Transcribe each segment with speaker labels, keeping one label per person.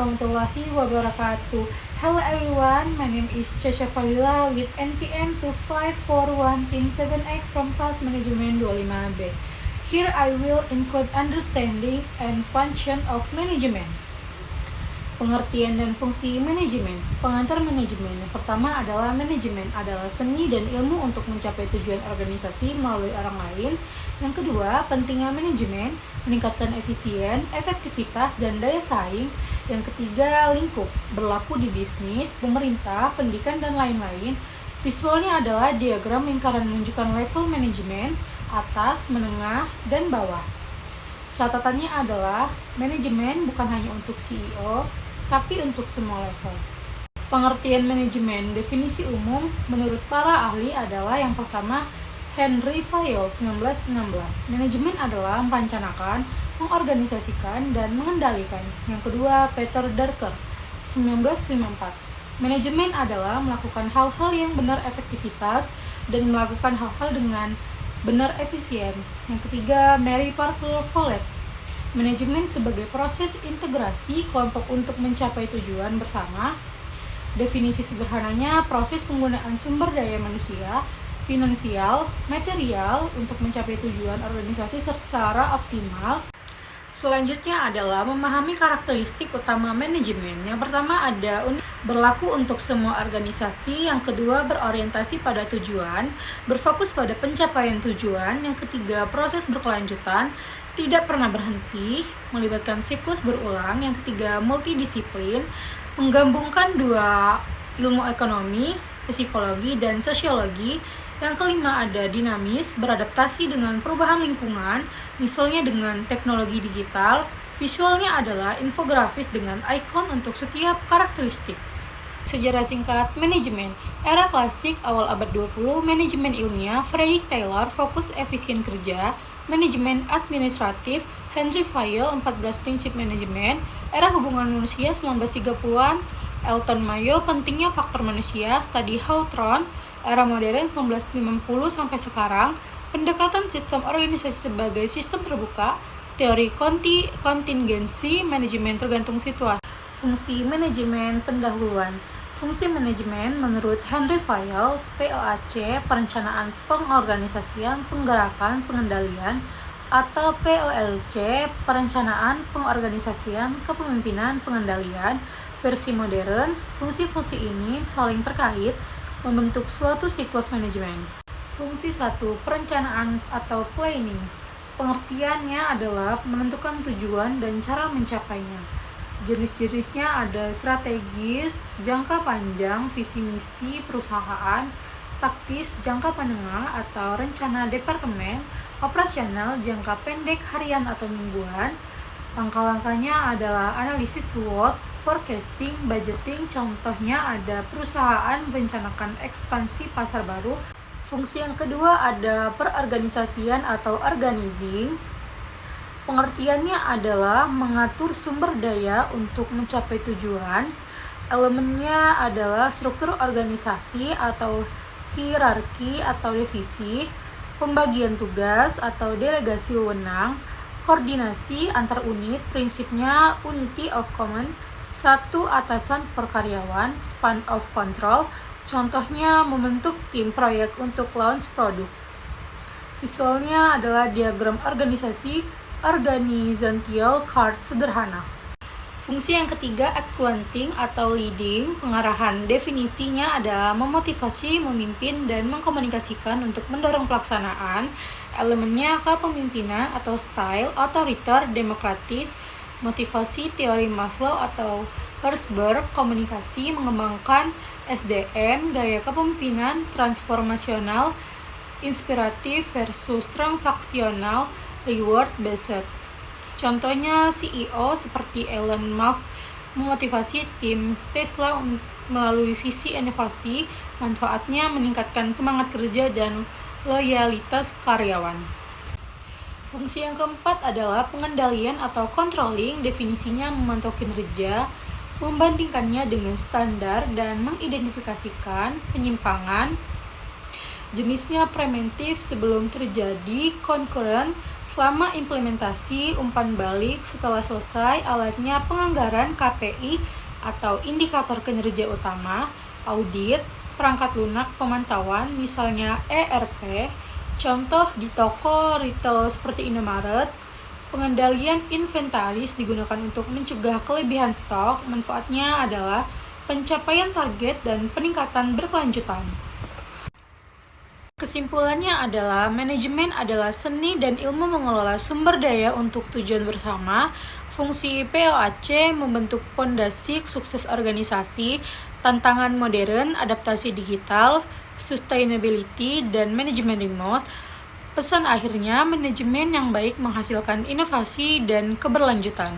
Speaker 1: warahmatullahi wabarakatuh. Hello everyone, my name is Chasha Fadila with NPM 2541178 from Class Management 25B. Here I will include understanding and function of management. Pengertian dan fungsi manajemen. Pengantar manajemen. Yang pertama adalah manajemen adalah seni dan ilmu untuk mencapai tujuan organisasi melalui orang lain. Yang kedua, pentingnya manajemen meningkatkan efisien, efektivitas, dan daya saing. Yang ketiga, lingkup berlaku di bisnis, pemerintah, pendidikan, dan lain-lain. Visualnya adalah diagram lingkaran menunjukkan level manajemen, atas, menengah, dan bawah. Catatannya adalah manajemen bukan hanya untuk CEO, tapi untuk semua level. Pengertian manajemen, definisi umum menurut para ahli adalah yang pertama, Henry Fayol 1916. Manajemen adalah merencanakan, mengorganisasikan, dan mengendalikan. Yang kedua, Peter Drucker 1954. Manajemen adalah melakukan hal-hal yang benar efektivitas dan melakukan hal-hal dengan benar efisien. Yang ketiga, Mary Parker Follett. Manajemen sebagai proses integrasi kelompok untuk mencapai tujuan bersama. Definisi sederhananya, proses penggunaan sumber daya manusia, finansial, material untuk mencapai tujuan organisasi secara optimal. Selanjutnya adalah memahami karakteristik utama manajemen. Yang pertama ada berlaku untuk semua organisasi, yang kedua berorientasi pada tujuan, berfokus pada pencapaian tujuan, yang ketiga proses berkelanjutan, tidak pernah berhenti, melibatkan siklus berulang, yang ketiga multidisiplin, menggabungkan dua ilmu ekonomi, psikologi, dan sosiologi, yang kelima ada dinamis, beradaptasi dengan perubahan lingkungan, misalnya dengan teknologi digital. Visualnya adalah infografis dengan ikon untuk setiap karakteristik. Sejarah singkat manajemen. Era klasik awal abad 20, manajemen ilmiah, Frederick Taylor, fokus efisien kerja, manajemen administratif, Henry Fayol, 14 prinsip manajemen, era hubungan manusia 1930-an, Elton Mayo, pentingnya faktor manusia, Study Hawthorne, era modern 1950 sampai sekarang, pendekatan sistem organisasi sebagai sistem terbuka, teori kontingensi, manajemen tergantung situasi. Fungsi manajemen pendahuluan. Fungsi manajemen menurut Henry Fayol, POAC, perencanaan pengorganisasian, penggerakan, pengendalian, atau POLC, perencanaan pengorganisasian, kepemimpinan, pengendalian, versi modern. Fungsi-fungsi ini saling terkait, membentuk suatu siklus manajemen. Fungsi 1. Perencanaan atau planning. Pengertiannya adalah menentukan tujuan dan cara mencapainya. Jenis-jenisnya ada strategis, jangka panjang, visi misi perusahaan, taktis, jangka menengah atau rencana departemen, operasional, jangka pendek, harian atau mingguan. Langkah-langkahnya adalah analisis SWOT, forecasting, budgeting. Contohnya ada perusahaan merencanakan ekspansi pasar baru. Fungsi yang kedua ada perorganisasian atau organizing. Pengertiannya adalah mengatur sumber daya untuk mencapai tujuan. Elemennya adalah struktur organisasi atau hierarki atau divisi, pembagian tugas atau delegasi wewenang, koordinasi antar unit, prinsipnya unity of command, satu atasan per karyawan, span of control, contohnya membentuk tim proyek untuk launch produk. Visualnya adalah diagram organisasi, organizational chart sederhana. Fungsi yang ketiga, accounting atau leading, pengarahan. Definisinya adalah memotivasi, memimpin, dan mengkomunikasikan untuk mendorong pelaksanaan. Elemennya kepemimpinan atau style, otoriter, demokratis, motivasi, teori Maslow atau Herzberg, komunikasi, mengembangkan SDM, gaya kepemimpinan, transformasional, inspiratif versus transaksional, reward based. Contohnya CEO seperti Elon Musk memotivasi tim Tesla melalui visi inovasi, manfaatnya meningkatkan semangat kerja dan loyalitas karyawan. Fungsi yang keempat adalah pengendalian atau controlling. Definisinya memantau kinerja, membandingkannya dengan standar, dan mengidentifikasikan penyimpangan. Jenisnya preventif sebelum terjadi, concurrent Selama implementasi umpan balik setelah selesai alatnya penganggaran KPI atau indikator kinerja utama, audit, perangkat lunak pemantauan misalnya ERP, contoh di toko retail seperti Indomaret, pengendalian inventaris digunakan untuk mencegah kelebihan stok, manfaatnya adalah pencapaian target dan peningkatan berkelanjutan. Kesimpulannya adalah manajemen adalah seni dan ilmu mengelola sumber daya untuk tujuan bersama. Fungsi POAC membentuk pondasi sukses organisasi, tantangan modern, adaptasi digital, sustainability, dan manajemen remote. Pesan akhirnya, manajemen yang baik menghasilkan inovasi dan keberlanjutan.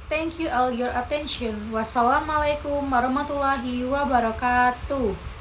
Speaker 1: Thank you all your attention. Wassalamualaikum warahmatullahi wabarakatuh.